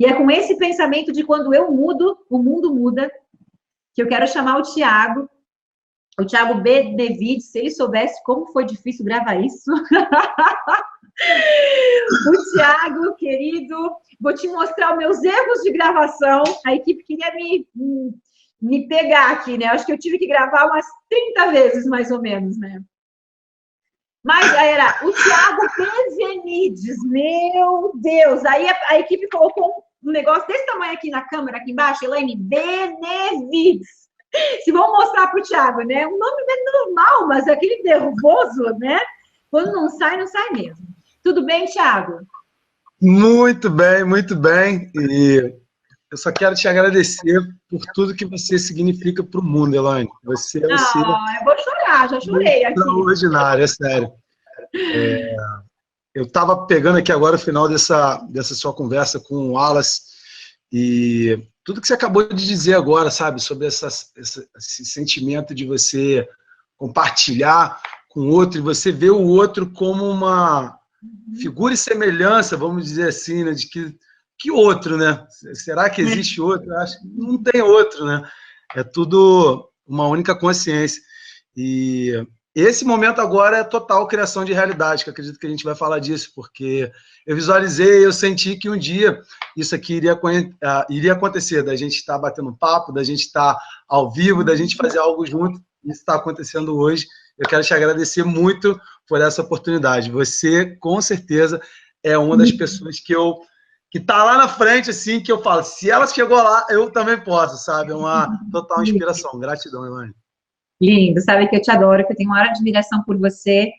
E é com esse pensamento de quando eu mudo, o mundo muda, que eu quero chamar o Thiago Benevides, se ele soubesse como foi difícil gravar isso. O Thiago, querido, vou te mostrar os meus erros de gravação. A equipe queria me pegar aqui, né? Acho que eu tive que gravar umas 30 vezes, mais ou menos, né? Mas era o Thiago Benevides, meu Deus. Aí a equipe colocou um negócio desse tamanho aqui na câmera, aqui embaixo, Elaine, Benevides. Se vão mostrar para o Thiago, né? Um nome normal, mas aquele nervoso, né? Quando não sai mesmo. Tudo bem, Thiago? Muito bem, muito bem. E eu só quero te agradecer por tudo que você significa para o mundo, Elaine. Você é um ser eu vou chorar, já chorei aqui. Extraordinário, é sério. Eu estava pegando aqui agora o final dessa sua conversa com o Wallace e tudo que você acabou de dizer agora, sabe, sobre esse sentimento de você compartilhar com o outro e você ver o outro como uma figura e semelhança, vamos dizer assim, né, de que outro, né? Será que existe outro? Eu acho que não tem outro, né? É tudo uma única consciência. E esse momento agora é total criação de realidade, que eu acredito que a gente vai falar disso, porque eu visualizei, eu senti que um dia isso aqui iria acontecer, da gente estar batendo papo, da gente estar ao vivo, da gente fazer algo junto. Isso está acontecendo hoje. Eu quero te agradecer muito por essa oportunidade. Você, com certeza, é uma das pessoas que está lá na frente, assim, que eu falo, se ela chegou lá, eu também posso, sabe? É uma total inspiração. Gratidão, Elaine. Lindo, sabe que eu te adoro, que eu tenho uma admiração por você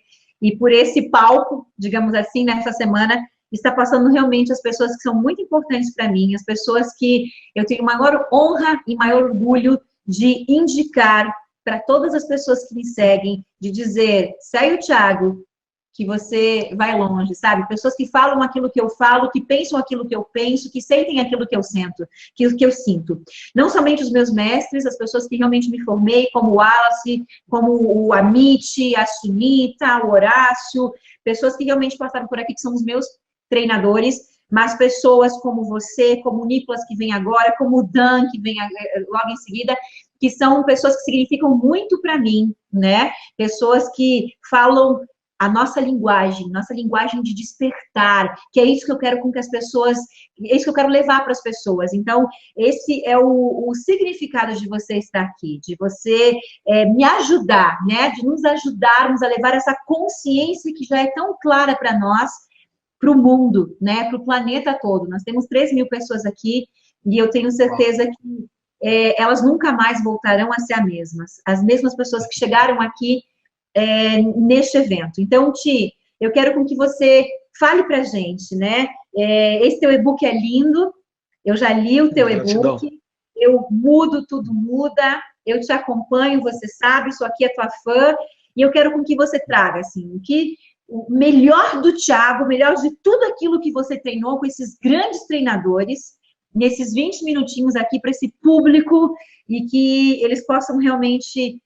e por esse palco, digamos assim, nessa semana, está passando realmente as pessoas que são muito importantes para mim, as pessoas que eu tenho maior honra e maior orgulho de indicar para todas as pessoas que me seguem, de dizer, segue o Thiago, que você vai longe, sabe? Pessoas que falam aquilo que eu falo, que pensam aquilo que eu penso, que sentem aquilo que eu sinto, que eu sinto. Não somente os meus mestres, as pessoas que realmente me formei, como o Wallace, como o Amit, a Sunita, o Horácio, pessoas que realmente passaram por aqui, que são os meus treinadores, mas pessoas como você, como o Nicolas, que vem agora, como o Dan, que vem logo em seguida, que são pessoas que significam muito para mim, né? Pessoas que falam a nossa linguagem de despertar, que é isso que eu quero com que as pessoas, é isso que eu quero levar para as pessoas. Então, esse é o significado de você estar aqui, de você me ajudar, né? De nos ajudarmos a levar essa consciência que já é tão clara para nós, para o mundo, né? Para o planeta todo. Nós temos 3.000 pessoas aqui e eu tenho certeza que elas nunca mais voltarão a ser as mesmas pessoas que chegaram aqui neste evento. Então, Ti, eu quero com que você fale para a gente, né? Esse teu e-book é lindo, eu já li o teu e-book, eu mudo, tudo muda, eu te acompanho, você sabe, sou aqui a tua fã, e eu quero com que você traga, assim, o melhor do Thiago, o melhor de tudo aquilo que você treinou com esses grandes treinadores, nesses 20 minutinhos aqui para esse público, e que eles possam realmente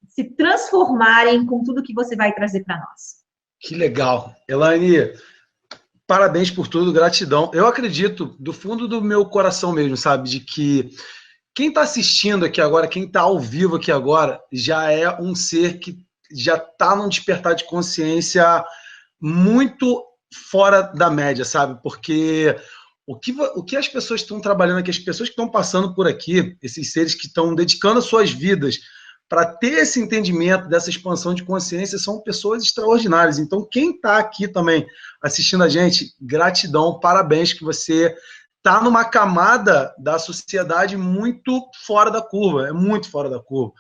se transformarem com tudo que você vai trazer para nós. Que legal. Elaine, parabéns por tudo, gratidão. Eu acredito, do fundo do meu coração mesmo, sabe, de que quem está assistindo aqui agora, quem está ao vivo aqui agora, já é um ser que já está num despertar de consciência muito fora da média, sabe? Porque o que as pessoas estão trabalhando aqui, as pessoas que estão passando por aqui, esses seres que estão dedicando as suas vidas para ter esse entendimento dessa expansão de consciência, são pessoas extraordinárias. Então, quem está aqui também assistindo a gente, gratidão, parabéns, que você está numa camada da sociedade muito fora da curva, é muito fora da curva.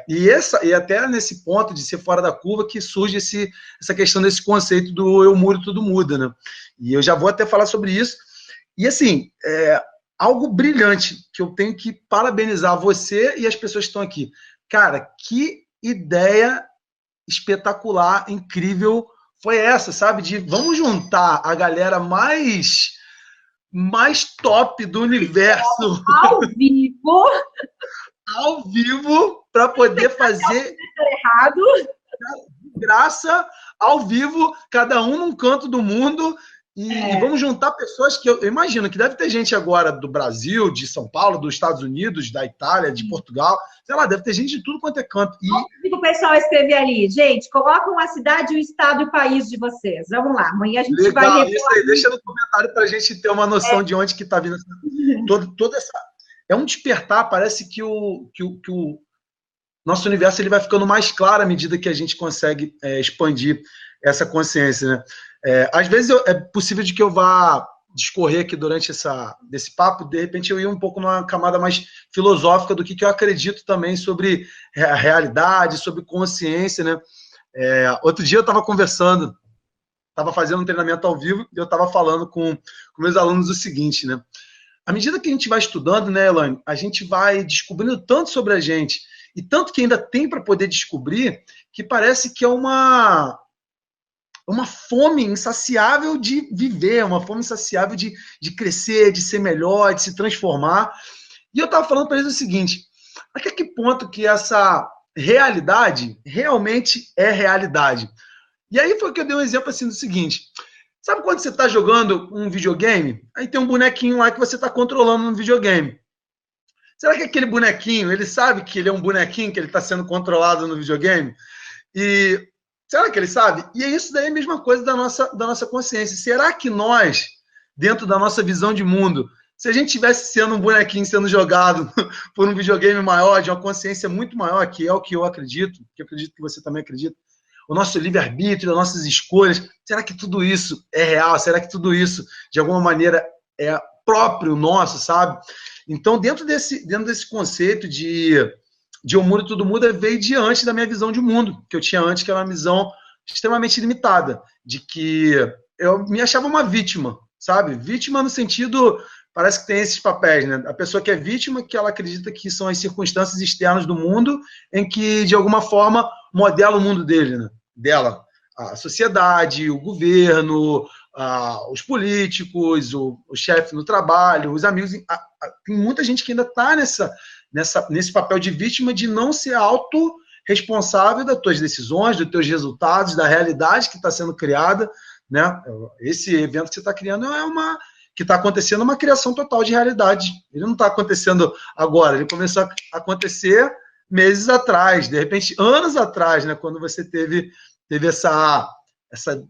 E até nesse ponto de ser fora da curva que surge essa questão desse conceito do eu mudo, tudo muda, né? E eu já vou até falar sobre isso. E assim, algo brilhante que eu tenho que parabenizar você e as pessoas que estão aqui. Cara, que ideia espetacular, incrível foi essa, sabe? De vamos juntar a galera mais top do universo ao vivo para poder fazer errado de graça, ao vivo, cada um num canto do mundo, E vamos juntar pessoas que eu imagino que deve ter gente agora do Brasil, de São Paulo, dos Estados Unidos, da Itália, de Portugal, sei lá, deve ter gente de tudo quanto é canto. E o pessoal escrever ali, gente, colocam a cidade, o estado e o país de vocês. Vamos lá, amanhã a gente vai... Legal, isso aí, deixa no comentário para a gente ter uma noção de onde que está vindo toda essa... É um despertar, parece que o nosso universo ele vai ficando mais claro à medida que a gente consegue expandir essa consciência, né? Às vezes é possível de que eu vá discorrer aqui durante desse papo, de repente eu ia um pouco numa camada mais filosófica do que eu acredito também sobre a realidade, sobre consciência, né? Outro dia eu estava conversando, estava fazendo um treinamento ao vivo e eu estava falando com meus alunos o seguinte, né? À medida que a gente vai estudando, né, Elaine, a gente vai descobrindo tanto sobre a gente e tanto que ainda tem para poder descobrir que parece que é uma fome insaciável de viver, uma fome insaciável de crescer, de ser melhor, de se transformar. E eu estava falando para eles o seguinte, até que ponto que essa realidade realmente é realidade? E aí foi que eu dei um exemplo assim do seguinte, sabe quando você está jogando um videogame, aí tem um bonequinho lá que você está controlando no videogame. Será que aquele bonequinho, ele sabe que ele é um bonequinho, que ele está sendo controlado no videogame? E será que ele sabe? E isso daí é a mesma coisa da nossa consciência. Será que nós, dentro da nossa visão de mundo, se a gente tivesse sendo um bonequinho sendo jogado por um videogame maior, de uma consciência muito maior, que é o que eu acredito que você também acredita, o nosso livre-arbítrio, as nossas escolhas, será que tudo isso é real? Será que tudo isso, de alguma maneira, é próprio nosso, sabe? Então, dentro desse conceito de eu mudo, tudo muda, veio diante da minha visão de mundo, que eu tinha antes, que era uma visão extremamente limitada, de que eu me achava uma vítima, sabe? Vítima no sentido, parece que tem esses papéis, né? A pessoa que é vítima, que ela acredita que são as circunstâncias externas do mundo, em que, de alguma forma, modela o mundo dela. A sociedade, o governo, os políticos, o chefe no trabalho, os amigos. Tem muita gente que ainda está nesse papel de vítima, de não ser autorresponsável das tuas decisões, dos teus resultados, da realidade que está sendo criada, né? Esse evento que você está criando que está acontecendo uma criação total de realidade. Ele não está acontecendo agora, ele começou a acontecer meses atrás, de repente anos atrás, né? Quando você teve essa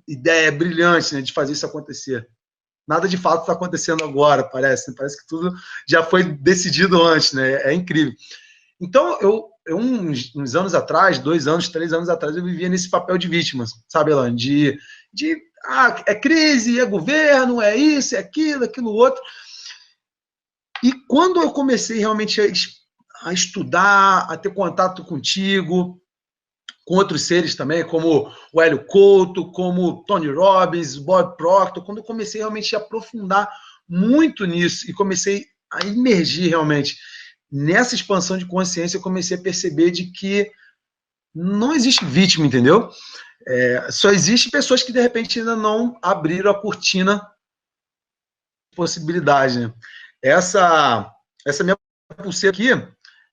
ideia brilhante, né, de fazer isso acontecer. Nada de fato está acontecendo agora, parece que tudo já foi decidido antes, né? É incrível. Então, uns anos atrás, 2 anos, 3 anos atrás, eu vivia nesse papel de vítima, sabe, Elaine? É crise, é governo, é isso, é aquilo outro. E quando eu comecei realmente a estudar, a ter contato contigo, com outros seres também, como o Hélio Couto, como Tony Robbins, Bob Proctor, quando eu comecei realmente a aprofundar muito nisso e comecei a imergir realmente nessa expansão de consciência, eu comecei a perceber de que não existe vítima, entendeu? Só existe pessoas que, de repente, ainda não abriram a cortina de possibilidade, né? Essa minha pulseira aqui,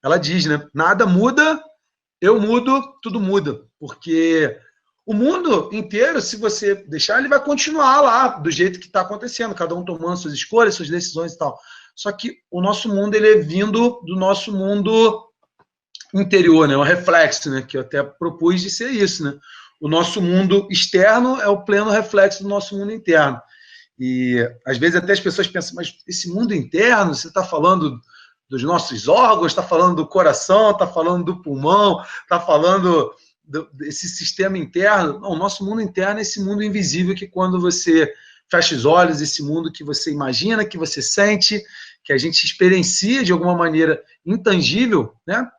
ela diz, né? Nada muda, eu mudo, tudo muda. Porque o mundo inteiro, se você deixar, ele vai continuar lá, do jeito que está acontecendo, cada um tomando suas escolhas, suas decisões e tal. Só que o nosso mundo, ele é vindo do nosso mundo interior, né? Um reflexo, né? Que eu até propus de ser isso, né? O nosso mundo externo é o pleno reflexo do nosso mundo interno. E, às vezes, até as pessoas pensam, mas esse mundo interno, você está falando dos nossos órgãos, está falando do coração, está falando do pulmão, está falando desse sistema interno. Não, o nosso mundo interno é esse mundo invisível que, quando você fecha os olhos, esse mundo que você imagina, que você sente, que a gente experiencia de alguma maneira intangível, né?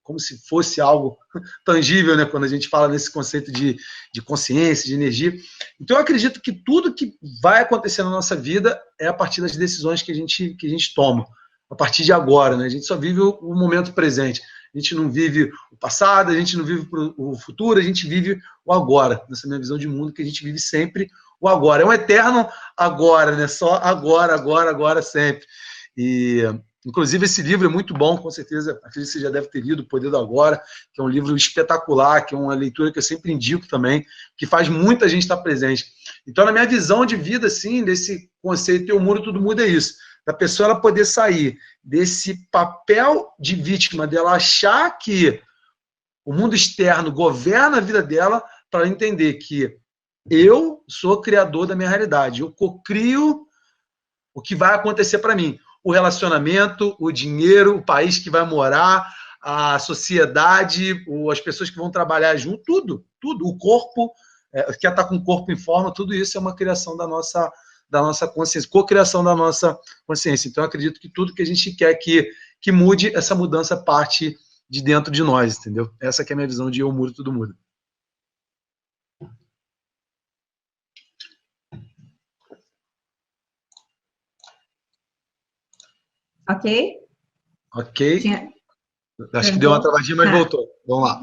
Como se fosse algo tangível, né? Quando a gente fala nesse conceito de consciência, de energia. Então, eu acredito que tudo que vai acontecer na nossa vida é a partir das decisões que a gente toma, a partir de agora, né? A gente só vive o momento presente. A gente não vive o passado, a gente não vive o futuro, a gente vive o agora. Nessa minha visão de mundo, que a gente vive sempre o agora. É um eterno agora, né? Só agora, sempre. E Inclusive, esse livro é muito bom, com certeza, acredito que você já deve ter lido, O Poder do Agora, que é um livro espetacular, que é uma leitura que eu sempre indico também, que faz muita gente estar presente. Então, na minha visão de vida, assim, desse conceito Eu Mudo, Tudo Muda, é isso. Da pessoa ela poder sair desse papel de vítima, dela achar que o mundo externo governa a vida dela, para ela entender que eu sou criador da minha realidade, eu cocrio o que vai acontecer para mim. O relacionamento, o dinheiro, o país que vai morar, a sociedade, as pessoas que vão trabalhar junto, tudo. O corpo, quer estar com o corpo em forma, tudo isso é uma criação da nossa consciência, cocriação da nossa consciência. Então, eu acredito que tudo que a gente quer que mude, essa mudança parte de dentro de nós, entendeu? Essa que é a minha visão de Eu Mudo, Tudo Muda. Ok? Ok. Acho que deu uma travadinha, mas voltou. Vamos lá.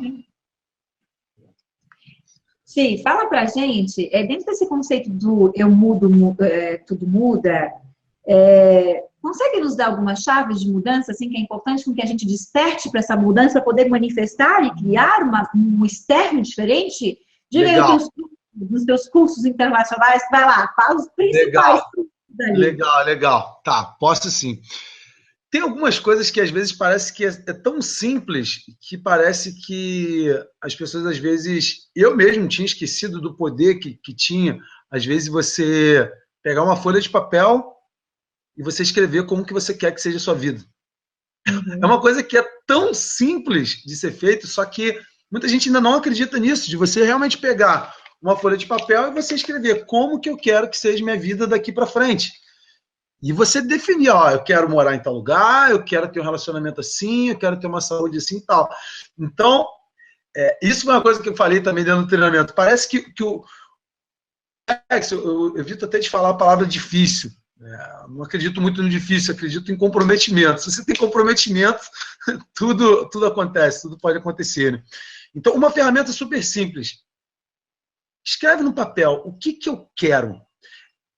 Sim, fala pra gente, dentro desse conceito do eu mudo, tudo muda, consegue nos dar algumas chaves de mudança, assim, que é importante com que a gente desperte para essa mudança, para poder manifestar e criar um externo diferente? Diga aí nos teus cursos internacionais, vai lá, fala os principais. Legal. Tá, posso sim. Tem algumas coisas que às vezes parece que é tão simples que parece que as pessoas, às vezes... Eu mesmo tinha esquecido do poder que tinha. Às vezes você pegar uma folha de papel e você escrever como que você quer que seja a sua vida. É uma coisa que é tão simples de ser feito, só que muita gente ainda não acredita nisso, de você realmente pegar uma folha de papel e você escrever como que eu quero que seja minha vida daqui para frente. E você definir, eu quero morar em tal lugar, eu quero ter um relacionamento assim, eu quero ter uma saúde assim e tal. Então, isso foi uma coisa que eu falei também dentro do treinamento. Parece que o... Eu evito até de falar a palavra difícil. Não acredito muito no difícil, acredito em comprometimento. Se você tem comprometimento, tudo acontece, tudo pode acontecer. Né? Então, uma ferramenta super simples. Escreve no papel o que eu quero.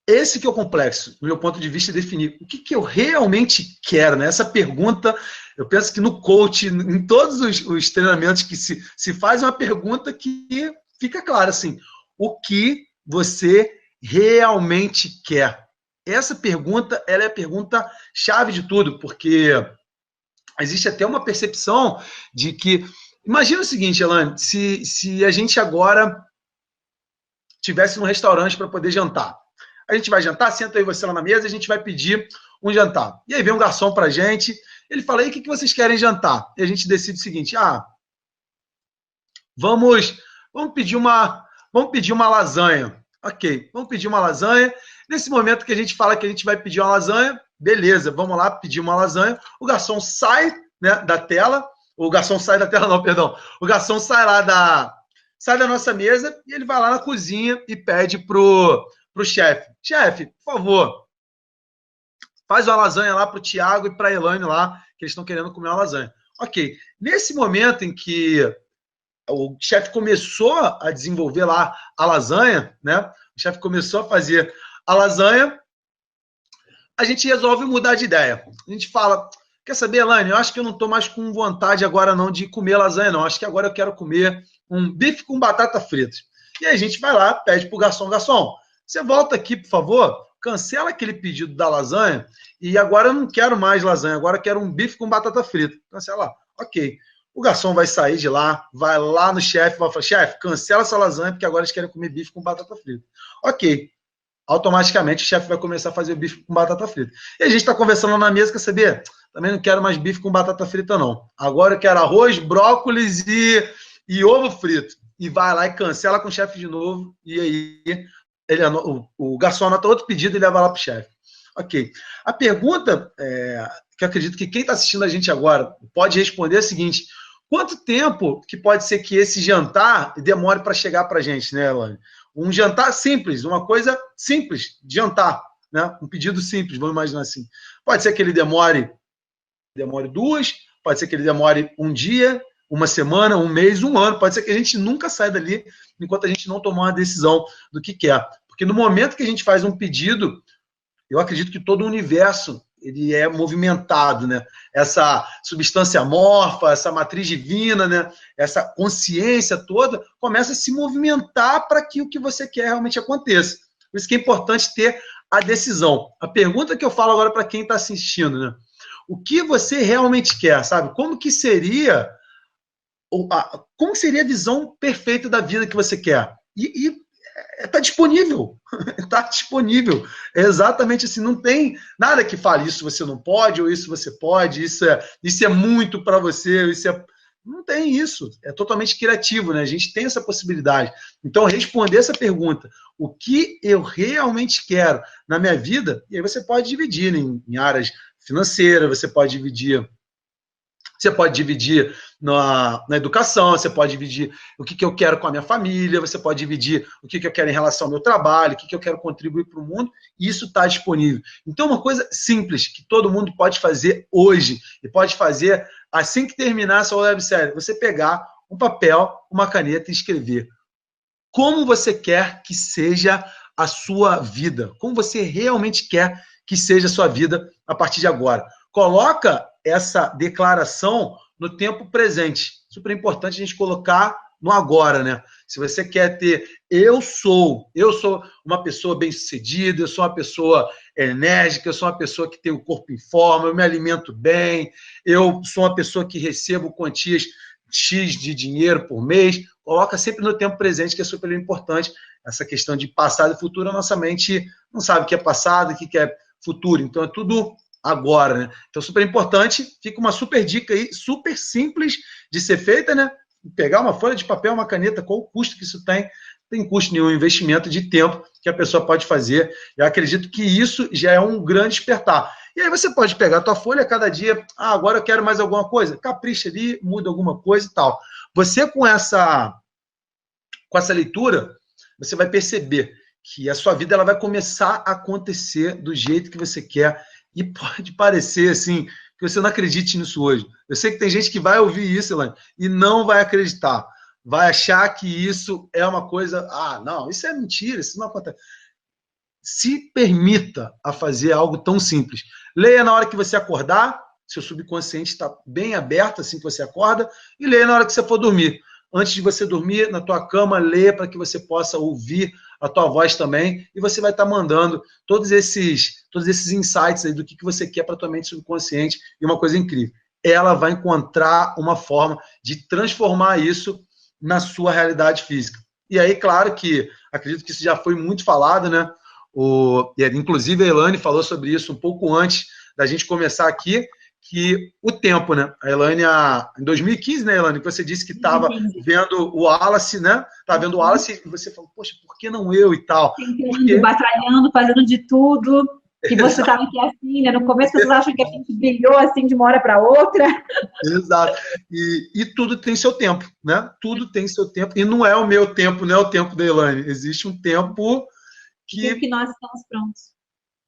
Esse que é o complexo, do meu ponto de vista, é definir o que eu realmente quero. Né? Essa pergunta, eu penso que no coach, em todos os treinamentos que se faz uma pergunta que fica clara, assim, o que você realmente quer? Essa pergunta, ela é a pergunta chave de tudo, porque existe até uma percepção de que... Imagina o seguinte, Elane, se a gente agora tivesse num restaurante para poder jantar. A gente vai jantar, senta aí você lá na mesa, a gente vai pedir um jantar. E aí vem um garçom pra gente, ele fala, e o que vocês querem jantar? E a gente decide o seguinte, vamos pedir uma lasanha. Ok, vamos pedir uma lasanha. Nesse momento que a gente fala que a gente vai pedir uma lasanha, beleza, vamos lá pedir uma lasanha. O garçom sai, né, da tela, o garçom sai da tela não, perdão. O garçom sai lá sai da nossa mesa e ele vai lá na cozinha e pede pro chefe. Chefe, por favor, faz uma lasanha lá pro Tiago e pra Elaine lá, que eles estão querendo comer uma lasanha. Ok, nesse momento em que o chefe começou a desenvolver lá a lasanha, né? O chefe começou a fazer a lasanha, a gente resolve mudar de ideia. A gente fala, quer saber, Elaine, eu acho que eu não estou mais com vontade agora não de comer lasanha, não. Acho que agora eu quero comer um bife com batata frita. E aí a gente vai lá, pede pro garçom, você volta aqui, por favor, cancela aquele pedido da lasanha e agora eu não quero mais lasanha, agora eu quero um bife com batata frita. Cancela lá. Ok. O garçom vai sair de lá, vai lá no chefe, vai falar, chefe, cancela essa lasanha porque agora eles querem comer bife com batata frita. Ok. Automaticamente o chefe vai começar a fazer o bife com batata frita. E a gente está conversando na mesa, quer saber? Também não quero mais bife com batata frita, não. Agora eu quero arroz, brócolis e ovo frito. E vai lá e cancela com o chefe de novo. E aí o garçom anota outro pedido e leva lá para o chefe. Ok. A pergunta que eu acredito que quem está assistindo a gente agora pode responder é a seguinte: quanto tempo que pode ser que esse jantar demore para chegar para a gente, né, Elaine? Um jantar simples, uma coisa simples de jantar, né? Um pedido simples, vamos imaginar assim. Pode ser que ele demore 2, pode ser que ele demore um dia, uma semana, um mês, um ano. Pode ser que a gente nunca saia dali enquanto a gente não tomar uma decisão do que quer. Porque no momento que a gente faz um pedido, eu acredito que todo o universo, ele é movimentado, né? Essa substância amorfa, essa matriz divina, né? Essa consciência toda começa a se movimentar para que o que você quer realmente aconteça. Por isso que é importante ter a decisão. A pergunta que eu falo agora para quem está assistindo, né? O que você realmente quer, sabe? Como seria a visão perfeita da vida que você quer? E está disponível. Está disponível. É exatamente assim. Não tem nada que fale isso você não pode, ou isso você pode, isso é muito para você, Não tem isso. É totalmente criativo, né? A gente tem essa possibilidade. Então, responder essa pergunta, o que eu realmente quero na minha vida, e aí você pode dividir em áreas financeiras, você pode dividir na educação, você pode dividir o que eu quero com a minha família, você pode dividir o que eu quero em relação ao meu trabalho, o que eu quero contribuir para o mundo, e isso está disponível. Então, uma coisa simples que todo mundo pode fazer hoje, e pode fazer assim que terminar essa websérie, você pegar um papel, uma caneta e escrever como você quer que seja a sua vida, como você realmente quer que seja a sua vida a partir de agora. Coloca essa declaração no tempo presente. Super importante a gente colocar no agora, né? Se você quer ter, eu sou uma pessoa bem-sucedida, eu sou uma pessoa enérgica, eu sou uma pessoa que tem o corpo em forma, eu me alimento bem, eu sou uma pessoa que recebo quantias X de dinheiro por mês. Coloca sempre no tempo presente, que é super importante. Essa questão de passado e futuro, a nossa mente não sabe o que é passado, o que é futuro. Então, é tudo agora, né? Então, super importante. Fica uma super dica aí, super simples de ser feita, né? Pegar uma folha de papel, uma caneta, qual o custo que isso tem? Não tem custo nenhum, investimento de tempo que a pessoa pode fazer. Eu acredito que isso já é um grande despertar. E aí você pode pegar a tua folha cada dia, agora eu quero mais alguma coisa, capricha ali, muda alguma coisa e tal. Você com essa leitura, você vai perceber que a sua vida ela vai começar a acontecer do jeito que você quer. E pode parecer assim, que você não acredite nisso hoje. Eu sei que tem gente que vai ouvir isso, Elaine, e não vai acreditar. Vai achar que isso é uma coisa... não, isso é mentira, isso não acontece. Se permita a fazer algo tão simples. Leia na hora que você acordar, seu subconsciente está bem aberto assim que você acorda, e leia na hora que você for dormir. Antes de você dormir, na tua cama, leia para que você possa ouvir a tua voz também, e você vai estar mandando todos esses insights aí do que você quer para a tua mente subconsciente, e uma coisa incrível, ela vai encontrar uma forma de transformar isso na sua realidade física. E aí, claro que, acredito que isso já foi muito falado, né? Inclusive a Elaine falou sobre isso um pouco antes da gente começar aqui, que o tempo, né? A Elaine, em 2015, né, Elaine, que você disse que estava vendo o Wallace, né? Estava vendo o Wallace e você falou, poxa, por que não eu e tal? Tentando, batalhando, fazendo de tudo, que você estava aqui assim, né? No começo vocês acham que a gente brilhou assim de uma hora para outra. Exato. E tudo tem seu tempo, né? Tudo tem seu tempo. E não é o meu tempo, não é o tempo da Elaine. Existe um tempo que nós estamos prontos.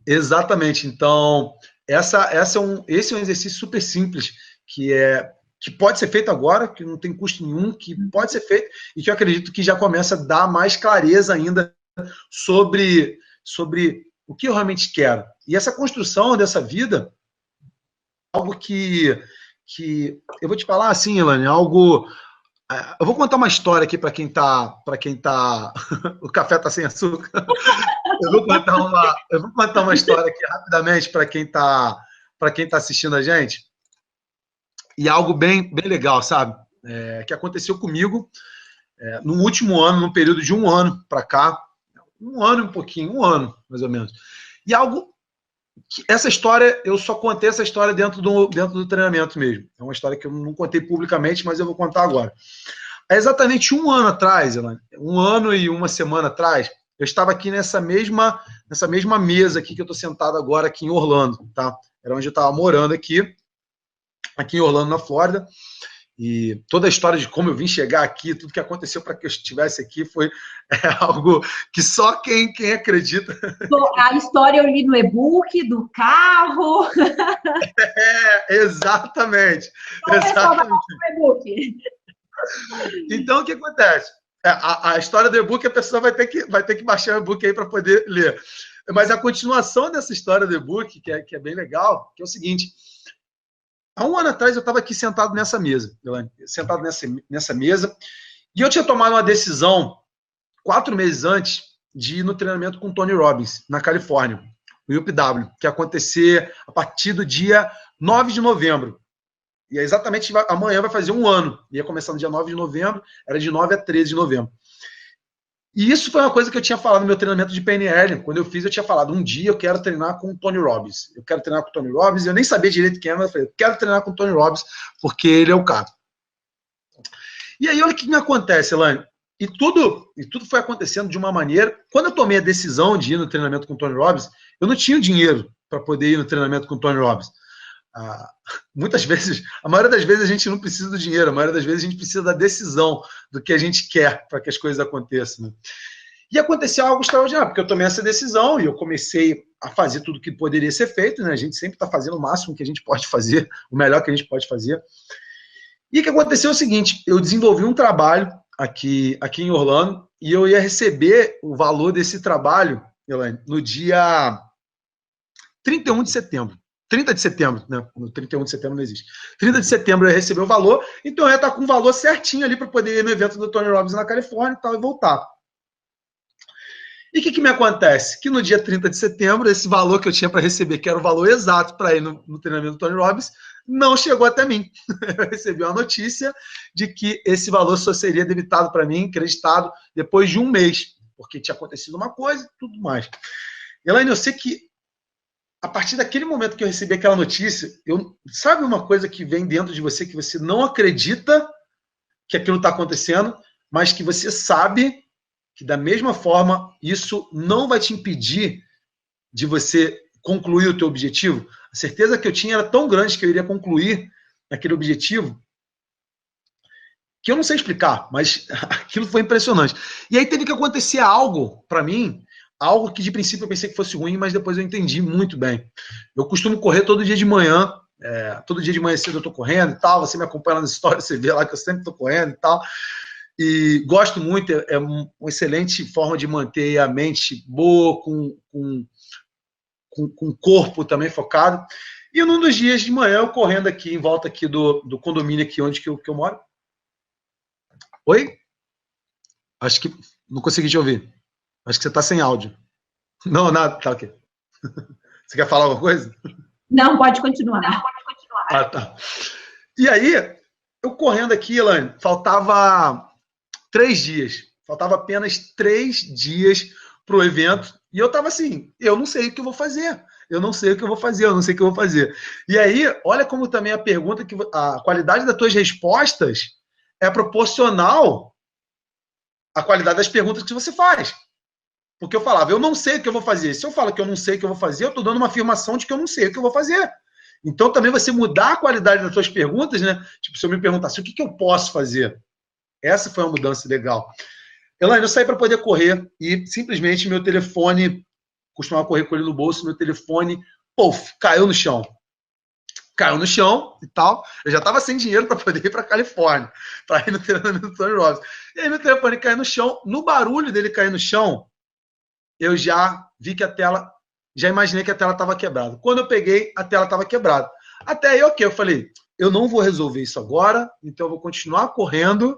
Exatamente. Então, esse é um exercício super simples, que pode ser feito agora, que não tem custo nenhum, que pode ser feito, e que eu acredito que já começa a dar mais clareza ainda sobre o que eu realmente quero. E essa construção dessa vida, algo que eu vou te falar assim, Elaine, algo... Eu vou contar uma história aqui para quem tá o café tá sem açúcar. Eu vou contar uma história aqui rapidamente para quem tá assistindo a gente. E algo bem legal, sabe? Que aconteceu comigo no último ano, no período de um ano para cá, um ano mais ou menos. E algo essa história, eu só contei essa história dentro do treinamento mesmo. É uma história que eu não contei publicamente, mas eu vou contar agora. Há exatamente um ano atrás, Elaine, um ano e uma semana atrás, eu estava aqui nessa mesma mesa aqui que eu estou sentado agora aqui em Orlando, tá? Era onde eu estava morando aqui em Orlando, na Flórida. E toda a história de como eu vim chegar aqui, tudo que aconteceu para que eu estivesse aqui foi algo que só quem acredita. A história eu li no e-book, do carro. Exatamente. Então, o que acontece? A história do e-book, a pessoa vai ter que baixar o e-book aí para poder ler. Mas a continuação dessa história do e-book, que é bem legal, que é o seguinte. Há um ano atrás eu estava aqui sentado nessa mesa, sentado nessa mesa, e eu tinha tomado uma decisão 4 meses antes de ir no treinamento com o Tony Robbins, na Califórnia, no UPW, que ia acontecer a partir do dia 9 de novembro. E é exatamente amanhã vai fazer um ano. Ia começar no dia 9 de novembro, era de 9 a 13 de novembro. E isso foi uma coisa que eu tinha falado no meu treinamento de PNL. Quando eu fiz, eu tinha falado, um dia eu quero treinar com o Tony Robbins. Eu quero treinar com o Tony Robbins. Eu nem sabia direito quem era, mas eu falei, eu quero treinar com o Tony Robbins, porque ele é o cara. E aí, olha o que me acontece, Elaine. E tudo foi acontecendo de uma maneira... Quando eu tomei a decisão de ir no treinamento com o Tony Robbins, eu não tinha dinheiro para poder ir no treinamento com o Tony Robbins. Muitas vezes, a maioria das vezes a gente não precisa do dinheiro, a maioria das vezes a gente precisa da decisão do que a gente quer para que as coisas aconteçam. Né? E aconteceu algo extraordinário, porque eu tomei essa decisão e eu comecei a fazer tudo que poderia ser feito, né? A gente sempre está fazendo o máximo que a gente pode fazer, o melhor que a gente pode fazer. E o que aconteceu é o seguinte, eu desenvolvi um trabalho aqui em Orlando e eu ia receber o valor desse trabalho, Elaine, no dia 31 de setembro. 30 de setembro, né? No 31 de setembro não existe. 30 de setembro eu ia receber o valor, então eu ia estar com o valor certinho ali para poder ir no evento do Tony Robbins na Califórnia e tal, e voltar. E o que me acontece? Que no dia 30 de setembro, esse valor que eu tinha para receber, que era o valor exato para ir no treinamento do Tony Robbins, não chegou até mim. Eu recebi uma notícia de que esse valor só seria debitado para mim, creditado, depois de um mês, porque tinha acontecido uma coisa e tudo mais. Elaine, eu sei que a partir daquele momento que eu recebi aquela notícia, sabe uma coisa que vem dentro de você que você não acredita que aquilo está acontecendo, mas que você sabe que da mesma forma isso não vai te impedir de você concluir o teu objetivo? A certeza que eu tinha era tão grande que eu iria concluir aquele objetivo que eu não sei explicar, mas aquilo foi impressionante. E aí teve que acontecer algo para mim, algo que de princípio eu pensei que fosse ruim, mas depois eu entendi muito bem. Eu costumo correr todo dia de manhã, todo dia de manhã cedo eu tô correndo e tal, você me acompanha nas histórias, você vê lá que eu sempre tô correndo e tal, e gosto muito, é uma excelente forma de manter a mente boa, com o corpo também focado. E num dos dias de manhã, eu correndo aqui, em volta aqui do condomínio aqui onde que eu moro. Oi? Acho que não consegui te ouvir. Acho que você está sem áudio. Não, nada. Tá ok. Você quer falar alguma coisa? Não, pode continuar. Ah, tá. E aí, eu correndo aqui, Elaine, faltava 3 dias. Faltava apenas 3 dias para o evento. E eu estava assim, eu não sei o que eu vou fazer. Eu não sei o que eu vou fazer, eu não sei o que eu vou fazer. E aí, olha como também a pergunta, a qualidade das tuas respostas é proporcional à qualidade das perguntas que você faz. Porque eu falava, eu não sei o que eu vou fazer. Se eu falo que eu não sei o que eu vou fazer, eu estou dando uma afirmação de que eu não sei o que eu vou fazer. Então, também você mudar a qualidade das suas perguntas, né? Tipo, se eu me perguntasse o que eu posso fazer? Essa foi uma mudança legal. Elaine, eu saí para poder correr e simplesmente meu telefone, costumava correr com ele no bolso, meu telefone, caiu no chão. Caiu no chão e tal. Eu já estava sem dinheiro para poder ir para a Califórnia, para ir no treinamento do Tony Robbins. E aí meu telefone caiu no chão. No barulho dele cair no chão, eu já vi que a tela, já imaginei que a tela estava quebrada. Quando eu peguei, a tela estava quebrada. Até aí, ok, eu falei, eu não vou resolver isso agora, então eu vou continuar correndo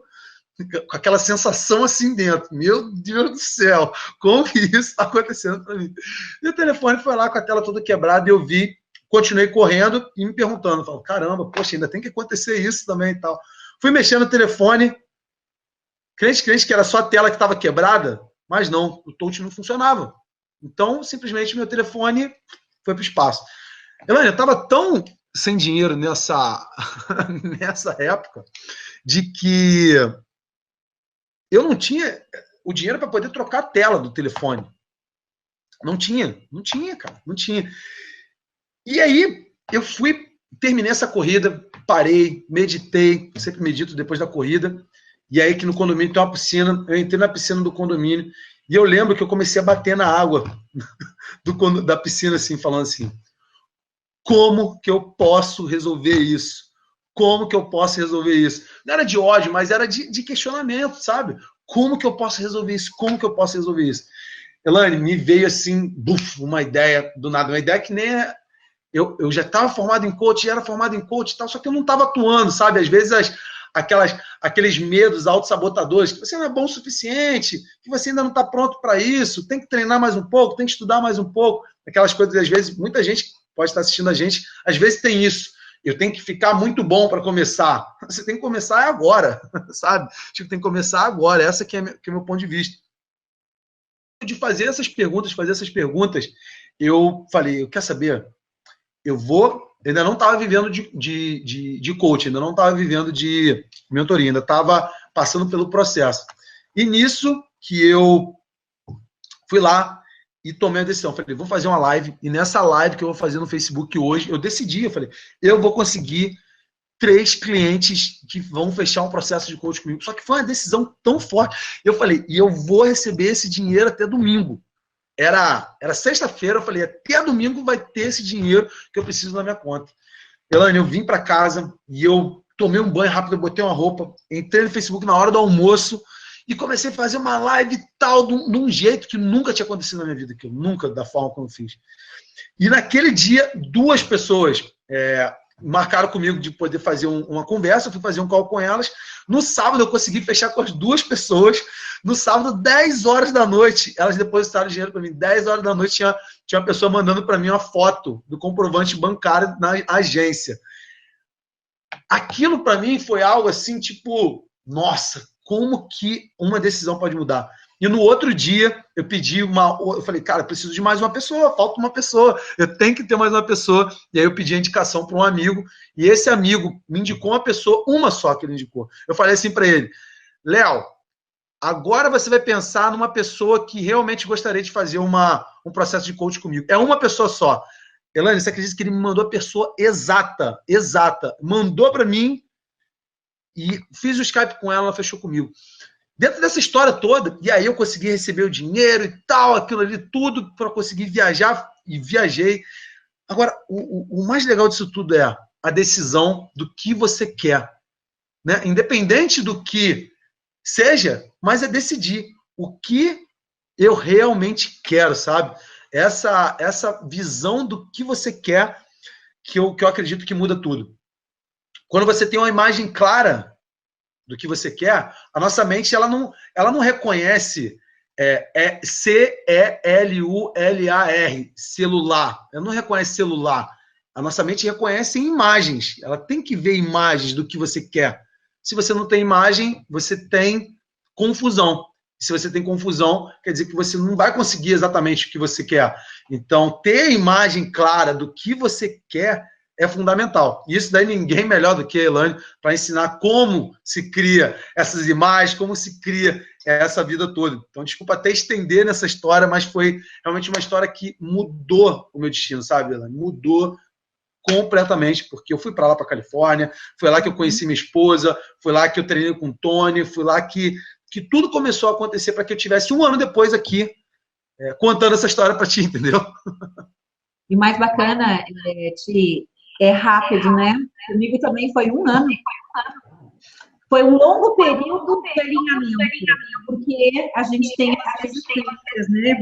com aquela sensação assim dentro. Meu Deus do céu, como que isso está acontecendo para mim? E o telefone foi lá com a tela toda quebrada e eu vi, continuei correndo e me perguntando, falo, caramba, poxa, ainda tem que acontecer isso também e tal. Fui mexendo no telefone, crente que era só a tela que estava quebrada, mas não, o touch não funcionava. Então, simplesmente, meu telefone foi para o espaço. Elaine, eu estava tão sem dinheiro nessa época, de que eu não tinha o dinheiro para poder trocar a tela do telefone. Não tinha, cara, não tinha. E aí, eu terminei essa corrida, parei, meditei, sempre medito depois da corrida, e aí que no condomínio tem uma piscina, eu entrei na piscina do condomínio, e eu lembro que eu comecei a bater na água da piscina, assim, falando assim, como que eu posso resolver isso? Como que eu posso resolver isso? Não era de ódio, mas era de questionamento, sabe? Como que eu posso resolver isso? Como que eu posso resolver isso? Elaine, me veio assim, buf, uma ideia do nada, uma ideia que nem é... Eu já estava formado em coach, era formado em coach e tal, só que eu não estava atuando, sabe? Às vezes aqueles medos autossabotadores, que você não é bom o suficiente, que você ainda não está pronto para isso, tem que treinar mais um pouco, tem que estudar mais um pouco, aquelas coisas que às vezes, muita gente pode estar assistindo a gente, às vezes tem isso. Eu tenho que ficar muito bom para começar. Você tem que começar agora, sabe? Tipo, tem que começar agora. Essa que é o meu ponto de vista. De fazer essas perguntas, eu falei, quer saber? Eu ainda não estava vivendo de coaching, ainda não estava vivendo de mentoria, ainda estava passando pelo processo. E nisso que eu fui lá e tomei a decisão. Falei, vou fazer uma live, e nessa live que eu vou fazer no Facebook hoje, eu decidi, eu falei, eu vou conseguir 3 clientes que vão fechar um processo de coaching comigo. Só que foi uma decisão tão forte. Eu falei, e eu vou receber esse dinheiro até domingo. Era sexta-feira, eu falei, até domingo vai ter esse dinheiro que eu preciso na minha conta. Elaine, eu vim para casa e eu tomei um banho rápido, eu botei uma roupa, entrei no Facebook na hora do almoço e comecei a fazer uma live tal, de um jeito que nunca tinha acontecido na minha vida, que eu nunca, da forma como eu fiz. E naquele dia, 2 pessoas marcaram comigo de poder fazer uma conversa, eu fui fazer um call com elas. No sábado eu consegui fechar com as 2 pessoas. No sábado, 10 horas da noite, elas depositaram dinheiro para mim. 10 horas da noite tinha uma pessoa mandando para mim uma foto do comprovante bancário na agência. Aquilo para mim foi algo assim, tipo, nossa, como que uma decisão pode mudar? E no outro dia, eu falei, cara, eu preciso de mais uma pessoa, falta uma pessoa, eu tenho que ter mais uma pessoa. E aí eu pedi a indicação para um amigo, e esse amigo me indicou uma pessoa, uma só que ele indicou. Eu falei assim para ele, Léo, agora você vai pensar numa pessoa que realmente gostaria de fazer um processo de coaching comigo. É uma pessoa só. Elaine, você acredita que ele me mandou a pessoa exata. Mandou para mim e fiz o Skype com ela, ela fechou comigo. Dentro dessa história toda, e aí eu consegui receber o dinheiro e tal, aquilo ali, tudo para conseguir viajar, e viajei. Agora, o mais legal disso tudo é a decisão do que você quer. Né? Independente do que seja, mas é decidir o que eu realmente quero, sabe? Essa visão do que você quer, que eu acredito que muda tudo. Quando você tem uma imagem clara do que você quer, a nossa mente ela não reconhece C-E-L-U-L-A-R, celular. Ela não reconhece celular. A nossa mente reconhece imagens. Ela tem que ver imagens do que você quer. Se você não tem imagem, você tem confusão. Se você tem confusão, quer dizer que você não vai conseguir exatamente o que você quer. Então, ter a imagem clara do que você quer é fundamental. E isso daí ninguém melhor do que a Elaine para ensinar como se cria essas imagens, como se cria essa vida toda. Então, desculpa até estender nessa história, mas foi realmente uma história que mudou o meu destino, sabe, Elaine? Mudou completamente, porque eu fui para lá, para Califórnia, foi lá que eu conheci minha esposa, foi lá que eu treinei com o Tony, foi lá que tudo começou a acontecer para que eu tivesse 1 ano depois aqui contando essa história para ti, entendeu? E o mais bacana, é rápido, né? Comigo também foi 1 ano. Foi um longo período de alinhamento, porque a gente tem as resistências, né?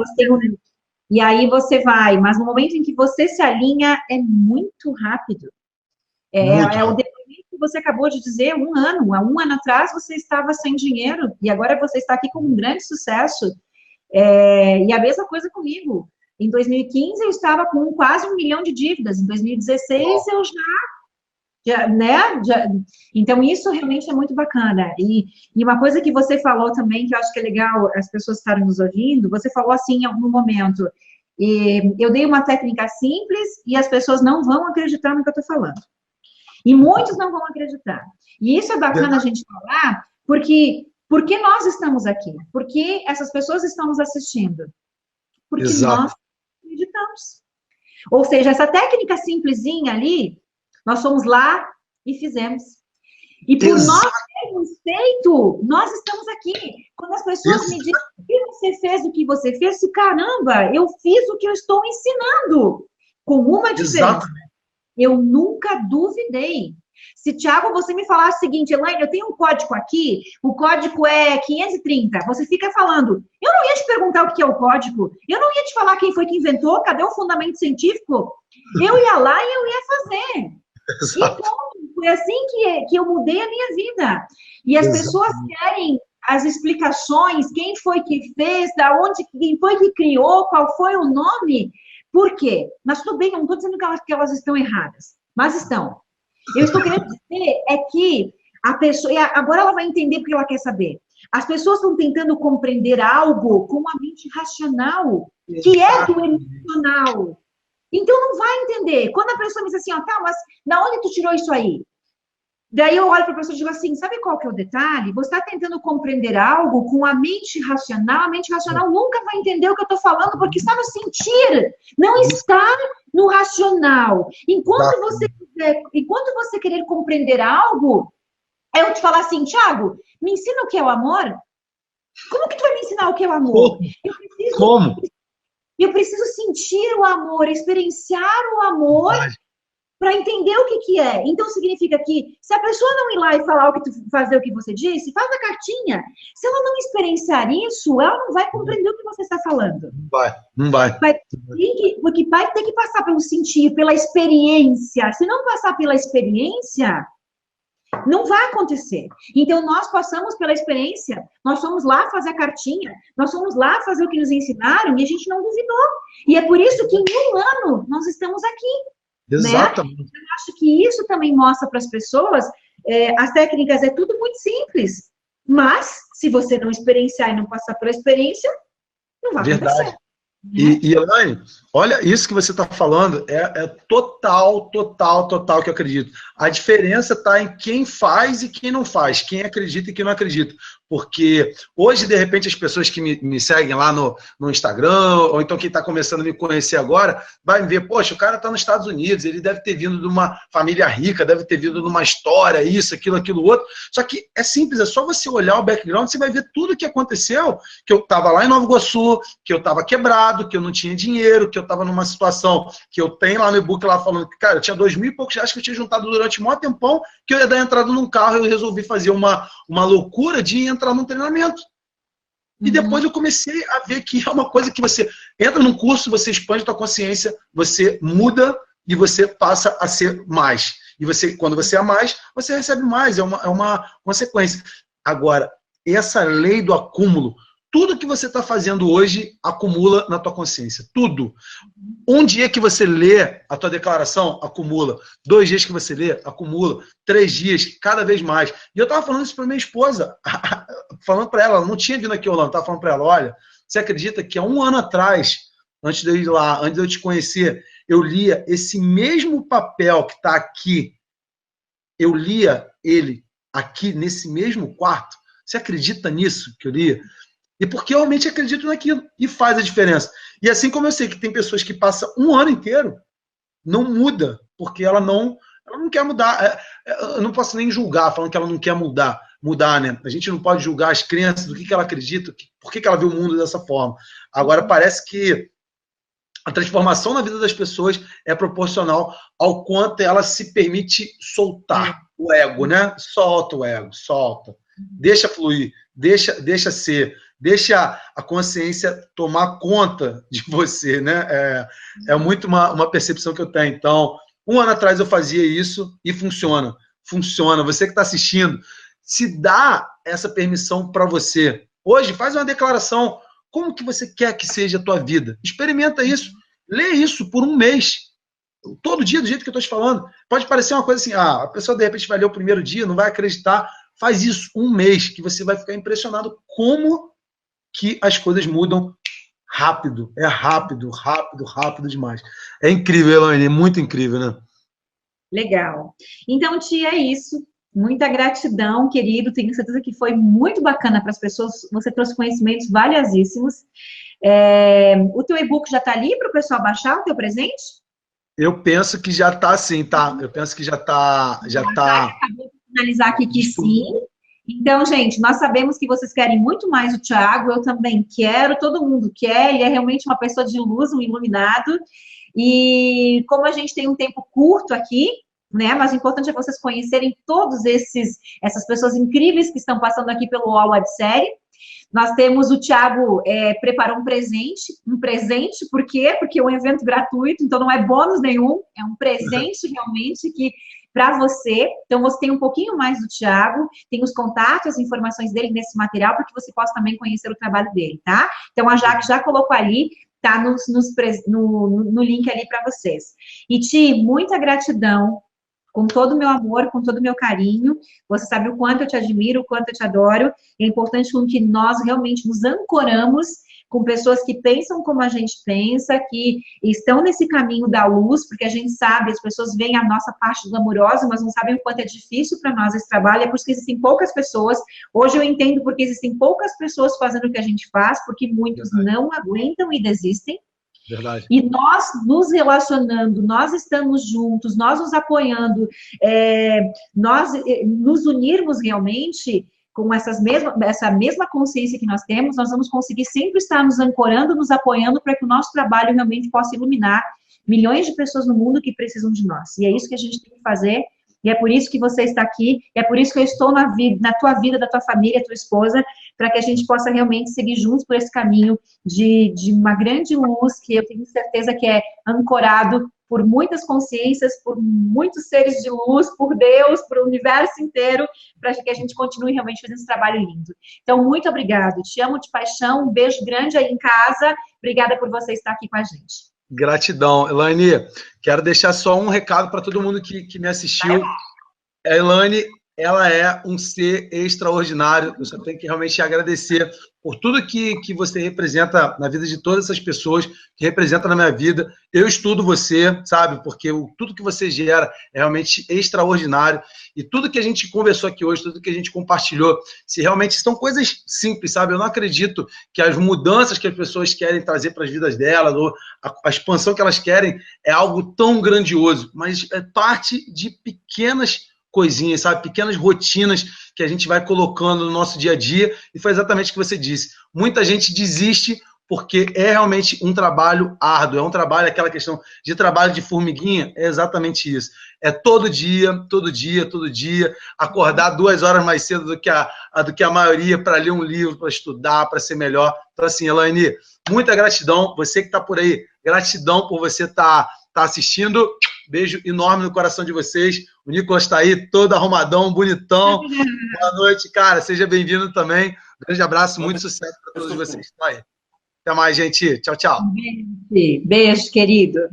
E aí você vai, mas no momento em que você se alinha, é muito rápido. O depoimento que você acabou de dizer, 1 ano. Há 1 ano atrás você estava sem dinheiro, e agora você está aqui com um grande sucesso. E a mesma coisa comigo. Em 2015 eu estava com quase 1 milhão de dívidas. Em 2016 eu então isso realmente é muito bacana. E uma coisa que você falou também, que eu acho que é legal as pessoas estarem nos ouvindo, você falou assim em algum momento, eu dei uma técnica simples e as pessoas não vão acreditar no que eu estou falando. E muitos não vão acreditar. E isso é bacana a gente falar, porque nós estamos aqui, porque essas pessoas estão nos assistindo. Porque nós acreditamos. Ou seja, essa técnica simplesinha ali, nós fomos lá e fizemos. E por nós termos feito, nós estamos aqui. Quando as pessoas me dizem o que você fez, o que você fez, caramba, eu fiz o que eu estou ensinando. Com uma diferença. Eu nunca duvidei. Se, Thiago, você me falar o seguinte, Elaine, eu tenho um código aqui, o código é 530, você fica falando, eu não ia te perguntar o que é o código, eu não ia te falar quem foi que inventou, cadê o fundamento científico? Eu ia lá e eu ia fazer. Exato. E ponto. Foi assim que eu mudei a minha vida. E as pessoas querem as explicações, quem foi que fez, da onde, quem foi que criou, qual foi o nome. Por quê? Mas tudo bem, eu não estou dizendo que elas estão erradas, mas estão. Eu estou querendo dizer é que a pessoa, e agora ela vai entender porque ela quer saber. As pessoas estão tentando compreender algo com a mente racional, que é do emocional. Então não vai entender. Quando a pessoa me diz assim, ó, tá, mas da onde tu tirou isso aí? Daí eu olho para a pessoa e digo assim, sabe qual que é o detalhe? Você está tentando compreender algo com a mente racional nunca vai entender o que eu estou falando, porque está no sentir, não está no racional. Enquanto você querer compreender algo, eu te falar assim, Thiago, me ensina o que é o amor? Como que tu vai me ensinar o que é o amor? Como? Eu preciso sentir o amor, experienciar o amor para entender o que é. Então, significa que se a pessoa não ir lá e fazer o que você disse, faz a cartinha. Se ela não experienciar isso, ela não vai compreender o que você está falando. Não vai. Porque vai ter que passar pelo sentir, pela experiência. Se não passar pela experiência, não vai acontecer. Então, nós passamos pela experiência, nós fomos lá fazer a cartinha, nós fomos lá fazer o que nos ensinaram e a gente não duvidou. E é por isso que em um ano nós estamos aqui. Exatamente. Né? Eu acho que isso também mostra para as pessoas, as técnicas é tudo muito simples, mas se você não experienciar e não passar pela experiência, não vai acontecer. E Elaine, olha, isso que você está falando é total que eu acredito. A diferença está em quem faz e quem não faz, quem acredita e quem não acredita. Porque hoje, de repente, as pessoas que me seguem lá no Instagram, ou então quem está começando a me conhecer agora, vai me ver, poxa, o cara está nos Estados Unidos, ele deve ter vindo de uma família rica, deve ter vindo de uma história, isso, aquilo, outro. Só que é simples, é só você olhar o background, você vai ver tudo o que aconteceu, que eu estava lá em Nova Iguaçu, que eu estava quebrado, que eu não tinha dinheiro, que eu estava numa situação que eu tenho lá no e-book lá falando que, cara, eu tinha 2.000 e poucos reais que eu tinha juntado durante um maior tempão, que eu ia dar entrada num carro e eu resolvi fazer uma loucura de entrar num treinamento. E depois eu comecei a ver que é uma coisa que você entra num curso, você expande a tua consciência, você muda e você passa a ser mais. E você, quando você é mais, você recebe mais, é uma consequência. Agora, essa lei do acúmulo, tudo que você está fazendo hoje acumula na tua consciência. Tudo. Um dia que você lê a tua declaração, acumula. 2 dias que você lê, acumula. 3 dias, cada vez mais. E eu estava falando isso para minha esposa, falando para ela não tinha vindo aqui Orlando, estava falando para ela, olha, você acredita que há 1 ano atrás, antes de eu ir lá, antes de eu te conhecer, eu lia esse mesmo papel que está aqui, eu lia ele aqui nesse mesmo quarto? Você acredita nisso que eu lia? E porque eu realmente acredito naquilo. E faz a diferença. E assim como eu sei que tem pessoas que passam 1 ano inteiro, não muda, porque ela não quer mudar. Eu não posso nem julgar, falando que ela não quer mudar, né? A gente não pode julgar as crenças, do que ela acredita, por que ela vê o mundo dessa forma. Agora, parece que a transformação na vida das pessoas é proporcional ao quanto ela se permite soltar o ego, né? Solta o ego, solta. Deixa fluir, deixa ser. Deixa a consciência tomar conta de você, né? É muito uma percepção que eu tenho. Então, 1 ano atrás eu fazia isso e funciona. Funciona. Você que está assistindo, se dá essa permissão para você. Hoje, faz uma declaração. Como que você quer que seja a tua vida? Experimenta isso. Lê isso por 1 mês. Todo dia, do jeito que eu estou te falando. Pode parecer uma coisa assim, a pessoa de repente vai ler o primeiro dia, não vai acreditar. Faz isso 1 mês, que você vai ficar impressionado como que as coisas mudam rápido. É rápido demais. É incrível, Elaine, é muito incrível, né? Legal. Então, tia, é isso. Muita gratidão, querido. Tenho certeza que foi muito bacana para as pessoas. Você trouxe conhecimentos valiosíssimos. O teu e-book já está ali para o pessoal baixar o teu presente? Eu penso que já está sim, tá? Eu penso que já está. Acabou de finalizar aqui que sim. Então, gente, nós sabemos que vocês querem muito mais o Thiago, eu também quero, todo mundo quer, ele é realmente uma pessoa de luz, um iluminado. E como a gente tem um tempo curto aqui, né? Mas o importante é vocês conhecerem essas pessoas incríveis que estão passando aqui pelo All Websérie. Nós temos o Thiago preparou um presente, por quê? Porque é um evento gratuito, então não é bônus nenhum, é um presente realmente que para você. Então, você tem um pouquinho mais do Thiago, tem os contatos, as informações dele nesse material, para que você possa também conhecer o trabalho dele, tá? Então, a Jaque já colocou ali, tá no link ali para vocês. E, Ti, muita gratidão, com todo o meu amor, com todo o meu carinho. Você sabe o quanto eu te admiro, o quanto eu te adoro. É importante que nós realmente nos ancoramos com pessoas que pensam como a gente pensa, que estão nesse caminho da luz, porque a gente sabe, as pessoas veem a nossa parte glamourosa, mas não sabem o quanto é difícil para nós esse trabalho, é por isso que existem poucas pessoas. Hoje eu entendo porque existem poucas pessoas fazendo o que a gente faz, porque muitos não aguentam e desistem. Verdade. E nós nos relacionando, nós estamos juntos, nós nos apoiando, nós nos unirmos realmente com essa mesma consciência que nós temos, nós vamos conseguir sempre estar nos ancorando, nos apoiando para que o nosso trabalho realmente possa iluminar milhões de pessoas no mundo que precisam de nós. E é isso que a gente tem que fazer, e é por isso que você está aqui, e é por isso que eu estou na tua vida, da tua família, tua esposa, para que a gente possa realmente seguir juntos por esse caminho de uma grande luz, que eu tenho certeza que é ancorado por muitas consciências, por muitos seres de luz, por Deus, por o universo inteiro, para que a gente continue realmente fazendo esse trabalho lindo. Então, muito obrigado. Te amo de paixão, um beijo grande aí em casa. Obrigada por você estar aqui com a gente. Gratidão. Elaine, quero deixar só um recado para todo mundo que me assistiu. A Elaine, ela é um ser extraordinário. Eu só tenho que realmente agradecer por tudo que você representa na vida de todas essas pessoas, que representa na minha vida. Eu estudo você, sabe? Porque tudo que você gera é realmente extraordinário. E tudo que a gente conversou aqui hoje, tudo que a gente compartilhou, se realmente são coisas simples, sabe? Eu não acredito que as mudanças que as pessoas querem trazer para as vidas delas, ou a expansão que elas querem, é algo tão grandioso, mas é parte de pequenas coisinhas, sabe? Pequenas rotinas que a gente vai colocando no nosso dia a dia, e foi exatamente o que você disse. Muita gente desiste porque é realmente um trabalho árduo, é um trabalho, aquela questão de trabalho de formiguinha, é exatamente isso. É todo dia, todo dia, todo dia, acordar 2 horas mais cedo do que a maioria para ler um livro, para estudar, para ser melhor. Então, assim, Elaine, muita gratidão, você que está por aí, gratidão por você estar assistindo. Beijo enorme no coração de vocês. O Nicolas está aí, todo arrumadão, bonitão. Boa noite, cara. Seja bem-vindo também. Grande abraço, muito sucesso para todos vocês. Até mais, gente. Tchau, tchau. Beijo, querido.